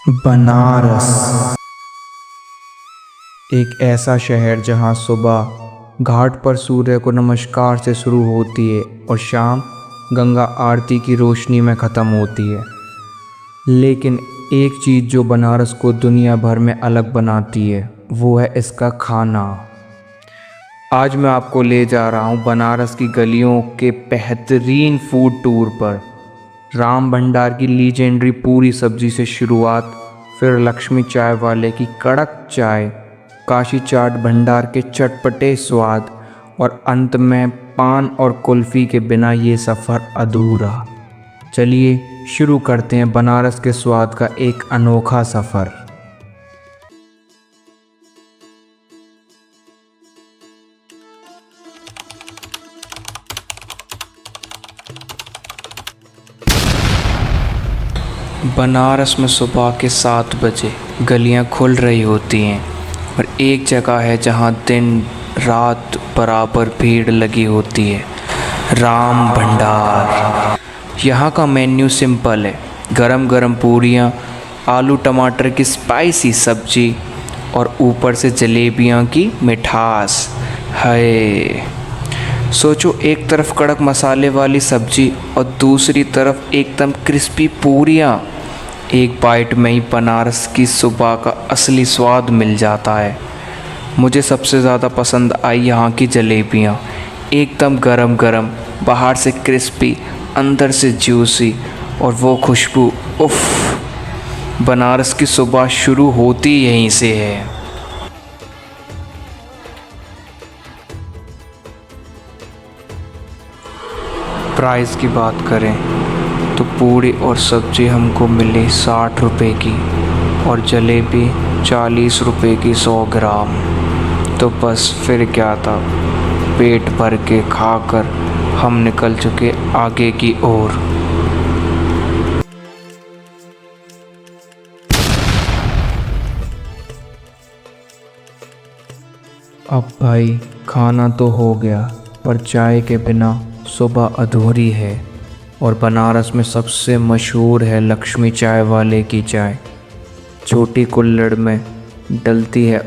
बनारस एक ऐसा शहर जहां सुबह घाट पर सूर्य को नमस्कार से शुरू होती है और शाम गंगा आरती की रोशनी में ख़त्म होती है। लेकिन एक चीज़ जो बनारस को दुनिया भर में अलग बनाती है वो है इसका खाना। आज मैं आपको ले जा रहा हूँ बनारस की गलियों के बेहतरीन फूड टूर पर। राम भंडार की लीजेंडरी पूरी सब्जी से शुरुआत, फिर लक्ष्मी चाय वाले की कड़क चाय, काशी चाट भंडार के चटपटे स्वाद और अंत में पान और कुल्फ़ी के बिना ये सफ़र अधूरा। चलिए शुरू करते हैं बनारस के स्वाद का एक अनोखा सफ़र। बनारस में सुबह के 7 बजे गलियां खुल रही होती हैं और एक जगह है जहां दिन रात बराबर भीड़ लगी होती है, राम भंडार। यहाँ का मेन्यू सिंपल है, गरम गरम पूरियाँ, आलू टमाटर की स्पाइसी सब्जी और ऊपर से जलेबियाँ की मिठास। है सोचो, एक तरफ कड़क मसाले वाली सब्जी और दूसरी तरफ एकदम क्रिस्पी पूरियाँ। एक बाइट में ही बनारस की सुबह का असली स्वाद मिल जाता है। मुझे सबसे ज़्यादा पसंद आई यहाँ की जलेबियाँ, एकदम गरम गरम, बाहर से क्रिस्पी, अंदर से जूसी, और वो खुशबू, उफ़। बनारस की सुबह शुरू होती यहीं से है। प्राइस की बात करें तो पूरी और सब्ज़ी हमको मिली 60 रुपये की और जलेबी 40 रुपये की 100 ग्राम। तो बस फिर क्या था, पेट भर के खाकर हम निकल चुके आगे की ओर। अब भाई खाना तो हो गया, पर चाय के बिना सुबह अधूरी है। और बनारस में सबसे मशहूर है लक्ष्मी चाय वाले की चाय। छोटी कुल्हड़ में डलती है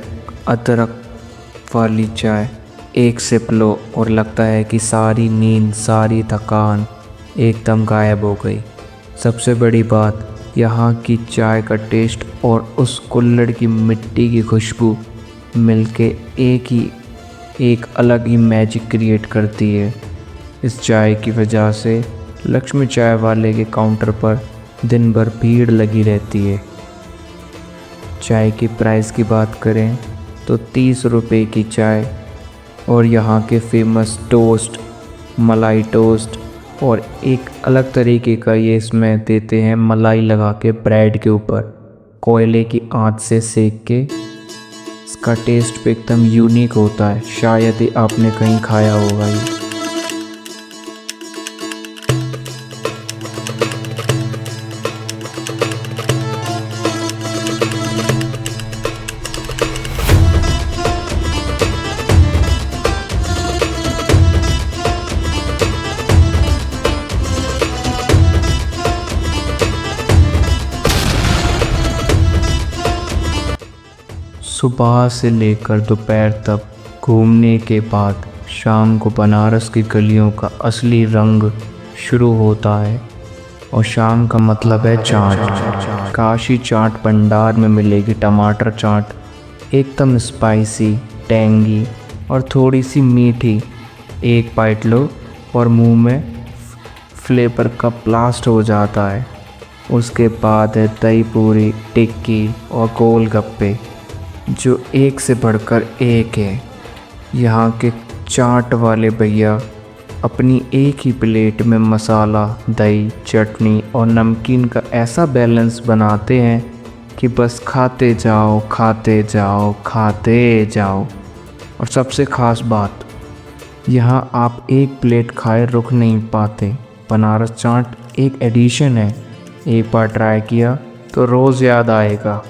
अदरक वाली चाय। एक सिप लो और लगता है कि सारी नींद, सारी थकान एकदम गायब हो गई। सबसे बड़ी बात, यहाँ की चाय का टेस्ट और उस कुल्हड़ की मिट्टी की खुशबू मिलके एक अलग ही मैजिक क्रिएट करती है। इस चाय की वजह से लक्ष्मी चाय वाले के काउंटर पर दिन भर भीड़ लगी रहती है। चाय की प्राइस की बात करें तो 30 रुपये की चाय और यहाँ के फेमस टोस्ट, मलाई टोस्ट, और एक अलग तरीके का ये इसमें देते हैं मलाई लगा के ब्रेड के ऊपर, कोयले की आंच से सेक के। इसका टेस्ट भी एकदम यूनिक होता है, शायद ही आपने कहीं खाया होगा ये। सुबह से लेकर दोपहर तक घूमने के बाद शाम को बनारस की गलियों का असली रंग शुरू होता है। और शाम का मतलब है चाट। काशी चाट भंडार में मिलेगी टमाटर चाट, एकदम स्पाइसी, टेंगी और थोड़ी सी मीठी। एक बाइट लो और मुंह में फ्लेवर का ब्लास्ट हो जाता है। उसके बाद है दही पूरी, टिक्की और गोलगप्पे, जो एक से बढ़कर एक है। यहाँ के चाट वाले भैया अपनी एक ही प्लेट में मसाला, दही, चटनी और नमकीन का ऐसा बैलेंस बनाते हैं कि बस खाते जाओ, खाते जाओ, खाते जाओ। और सबसे ख़ास बात, यहाँ आप एक प्लेट खाए रुक नहीं पाते। बनारस चाट एक एडिशन है, एक बार ट्राई किया तो रोज़ याद आएगा।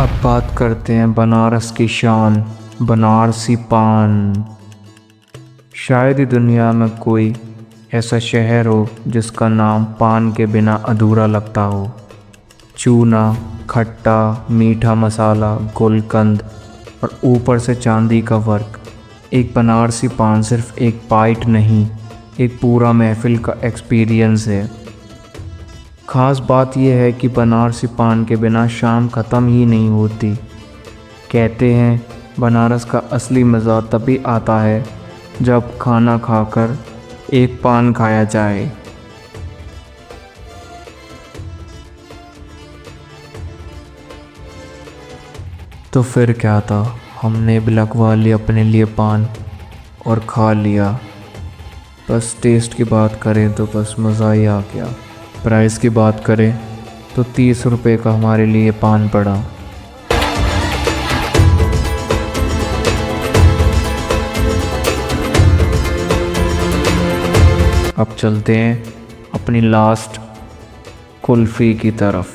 अब बात करते हैं बनारस की शान, बनारसी पान। शायद ही दुनिया में कोई ऐसा शहर हो जिसका नाम पान के बिना अधूरा लगता हो। चूना, खट्टा, मीठा मसाला, गुलकंद और ऊपर से चांदी का वर्क। एक बनारसी पान सिर्फ एक बाइट नहीं, एक पूरा महफिल का एक्सपीरियंस है। ख़ास बात यह है कि बनारसी पान के बिना शाम ख़त्म ही नहीं होती। कहते हैं बनारस का असली मज़ा तभी आता है जब खाना खाकर एक पान खाया जाए। तो फिर क्या था, हमने भी लगवा लिया अपने लिए पान और खा लिया। बस टेस्ट की बात करें तो बस मज़ा ही आ गया। प्राइस की बात करें तो 30 रुपये का हमारे लिए पान पड़ा। अब चलते हैं अपनी लास्ट कुल्फ़ी की तरफ।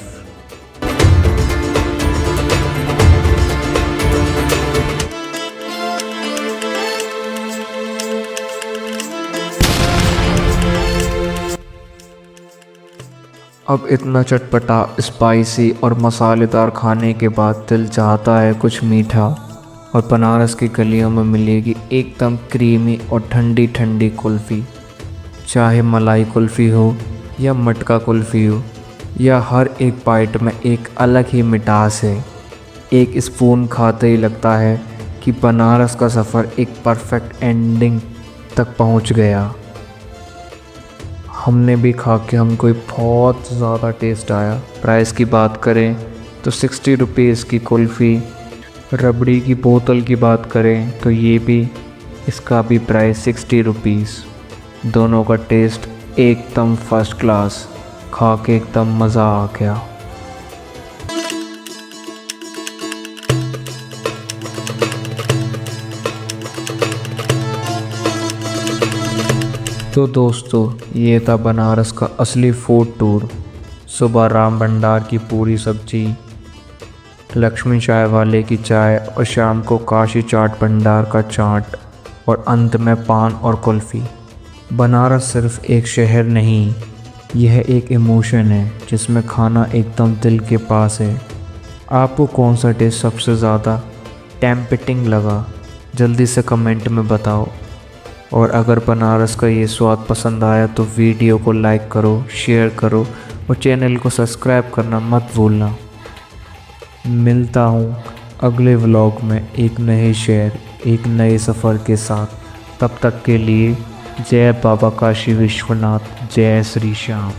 अब इतना चटपटा, स्पाइसी और मसालेदार खाने के बाद दिल चाहता है कुछ मीठा, और बनारस की गलियों में मिलेगी एकदम क्रीमी और ठंडी ठंडी कुल्फ़ी। चाहे मलाई कुल्फ़ी हो या मटका कुल्फ़ी हो, या हर एक बाइट में एक अलग ही मिठास है। एक स्पून खाते ही लगता है कि बनारस का सफ़र एक परफेक्ट एंडिंग तक पहुंच गया। हमने भी खा के हमको बहुत ज़्यादा टेस्ट आया। प्राइस की बात करें तो 60 रुपीज़ की कुल्फ़ी। रबड़ी की बोतल की बात करें तो ये भी, इसका भी प्राइस 60 रुपीज़। दोनों का टेस्ट एकदम फर्स्ट क्लास, खा के एकदम मज़ा आ गया। तो दोस्तों, ये था बनारस का असली फूड टूर। सुबह राम भंडार की पूरी सब्जी, लक्ष्मी चाय वाले की चाय, और शाम को काशी चाट भंडार का चाट, और अंत में पान और कुल्फ़ी। बनारस सिर्फ एक शहर नहीं, यह एक इमोशन है जिसमें खाना एकदम दिल के पास है। आपको कौन सा डिश सबसे ज़्यादा टेम्पटिंग लगा, जल्दी से कमेंट में बताओ। और अगर बनारस का ये स्वाद पसंद आया तो वीडियो को लाइक करो, शेयर करो और चैनल को सब्सक्राइब करना मत भूलना। मिलता हूँ अगले व्लॉग में एक नए शहर, एक नए सफ़र के साथ। तब तक के लिए जय बाबा काशी विश्वनाथ, जय श्री श्याम।